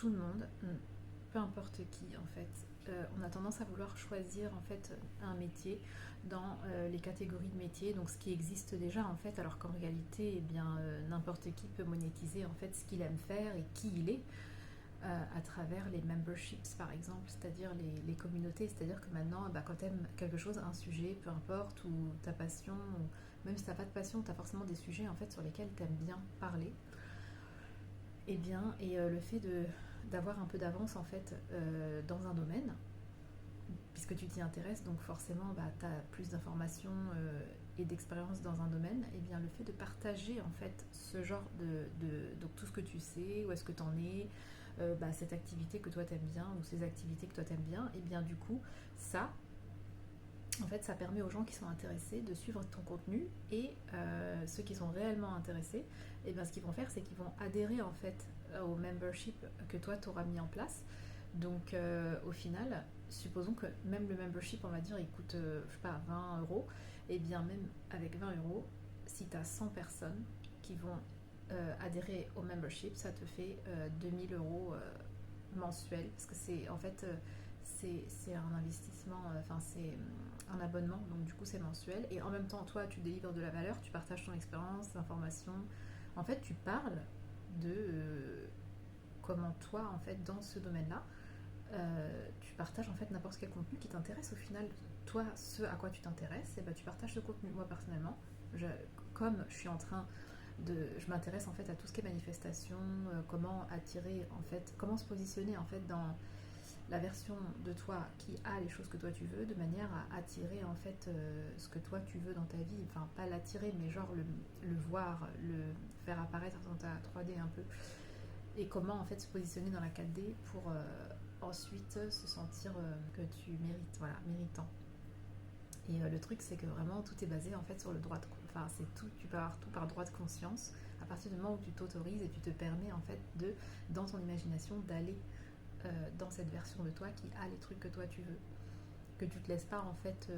tout le monde, peu importe qui en fait, on a tendance à vouloir choisir en fait un métier dans les catégories de métiers, donc ce qui existe déjà en fait, alors qu'en réalité, eh bien, n'importe qui peut monétiser en fait ce qu'il aime faire et qui il est. À travers les memberships par exemple, c'est-à-dire les communautés, c'est-à-dire que maintenant quand tu aimes quelque chose, un sujet, peu importe, ou ta passion, ou même si tu n'as pas de passion, tu as forcément des sujets en fait sur lesquels tu aimes bien parler, et bien, le fait d'avoir un peu d'avance en fait dans un domaine, puisque tu t'y intéresses, donc forcément tu as plus d'informations et d'expérience dans un domaine, et bien le fait de partager en fait ce genre donc tout ce que tu sais, où est-ce que tu en es, cette activité que toi t'aimes bien, ou ces activités que toi t'aimes bien, et bien du coup ça, en fait, ça permet aux gens qui sont intéressés de suivre ton contenu, et ceux qui sont réellement intéressés, et bien ce qu'ils vont faire, c'est qu'ils vont adhérer en fait au membership que toi t'auras mis en place. Donc au final, supposons que même le membership, on va dire, il coûte, je sais pas, 20 euros, et bien même avec 20 euros, si tu as 100 personnes qui vont adhérer au membership, ça te fait 2000 euros mensuels, parce que c'est en fait c'est un investissement, enfin c'est un abonnement, donc du coup c'est mensuel, et en même temps toi tu délivres de la valeur, tu partages ton expérience, l'information, en fait tu parles de comment toi en fait dans ce domaine-là tu partages en fait n'importe quel contenu qui t'intéresse au final. Toi, ce à quoi tu t'intéresses, et ben, tu partages ce contenu. Moi personnellement, je, comme je suis en train je m'intéresse en fait à tout ce qui est manifestation, comment attirer en fait, comment se positionner en fait dans la version de toi qui a les choses que toi tu veux, de manière à attirer en fait ce que toi tu veux dans ta vie. Enfin, pas l'attirer, mais genre le voir, le faire apparaître dans ta 3D un peu. Et comment en fait se positionner dans la 4D pour ensuite se sentir que tu mérites, voilà, méritant. Et le truc, c'est que vraiment tout est basé en fait sur le droit de, enfin c'est tout, tu peux avoir tout par droit de conscience à partir du moment où tu t'autorises et tu te permets en fait de, dans ton imagination, d'aller dans cette version de toi qui a les trucs que toi tu veux, que tu te laisses pas en fait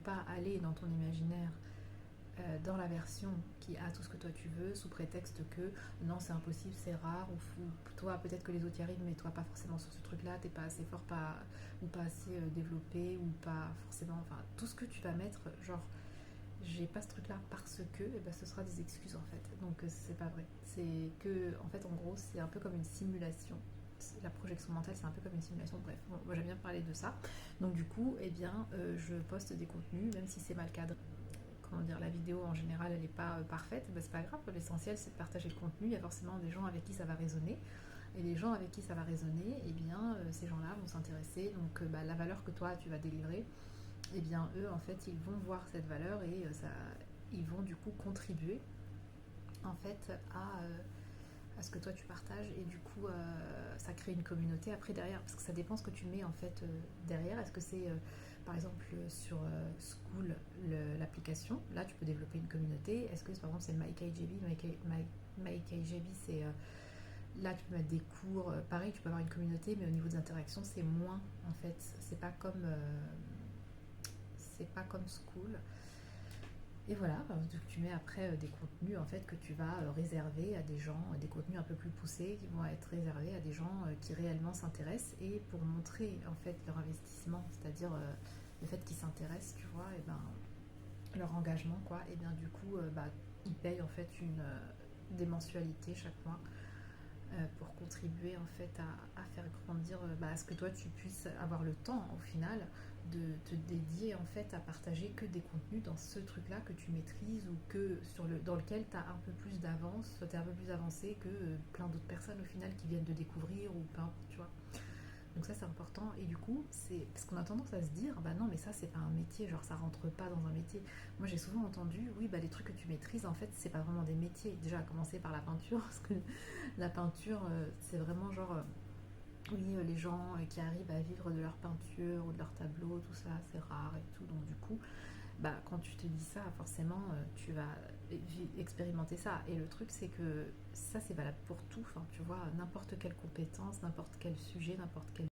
pas aller dans ton imaginaire dans la version qui a tout ce que toi tu veux, sous prétexte que non c'est impossible, c'est rare, ou toi peut-être que les autres y arrivent mais toi pas forcément sur ce truc là, t'es pas assez fort, pas, ou pas assez développé, ou pas forcément, enfin tout ce que tu vas mettre, genre j'ai pas ce truc là parce que, et ben, ce sera des excuses en fait, donc c'est pas vrai, c'est que en fait en gros c'est un peu comme une simulation. La projection mentale, c'est un peu comme une simulation. Bref, bon, moi j'aime bien parler de ça. Donc du coup, eh bien, je poste des contenus, même si c'est mal cadré, comment dire, la vidéo en général elle n'est pas parfaite, bah, c'est pas grave, l'essentiel c'est de partager le contenu, il y a forcément des gens avec qui ça va résonner, et les gens avec qui ça va résonner, et bien ces gens-là vont s'intéresser, donc la valeur que toi tu vas délivrer, et bien eux en fait ils vont voir cette valeur, et ils vont du coup contribuer en fait à ce que toi tu partages, et du coup ça crée une communauté après derrière, parce que ça dépend ce que tu mets en fait derrière. Est-ce que c'est par exemple sur School, l'application, là tu peux développer une communauté. Est-ce que par exemple c'est MyKJB, MyKJB c'est là tu peux mettre des cours, pareil tu peux avoir une communauté, mais au niveau des interactions c'est moins en fait, c'est pas comme School. Et voilà, tu mets après des contenus en fait que tu vas réserver à des gens, des contenus un peu plus poussés qui vont être réservés à des gens qui réellement s'intéressent, et pour montrer en fait leur investissement, c'est-à-dire le fait qu'ils s'intéressent, tu vois, et ben leur engagement quoi, et bien du coup ils payent en fait des mensualités chaque mois pour contribuer en fait à faire grandir, à ce que toi tu puisses avoir le temps au final de te dédier en fait à partager que des contenus dans ce truc là que tu maîtrises, ou que dans lequel tu as un peu plus d'avance, tu es un peu plus avancé que plein d'autres personnes au final qui viennent de découvrir, ou pas, tu vois. Donc ça c'est important, et du coup c'est parce qu'on a tendance à se dire bah non mais ça c'est pas un métier, genre ça rentre pas dans un métier. Moi j'ai souvent entendu oui bah les trucs que tu maîtrises en fait c'est pas vraiment des métiers, déjà à commencer par la peinture, parce que la peinture c'est vraiment genre oui les gens qui arrivent à vivre de leur peinture ou de leur tableau, tout ça c'est rare et tout, donc du coup quand tu te dis ça, forcément, tu vas expérimenter ça. Et le truc, c'est que ça, c'est valable pour tout. Enfin, tu vois, n'importe quelle compétence, n'importe quel sujet, n'importe quel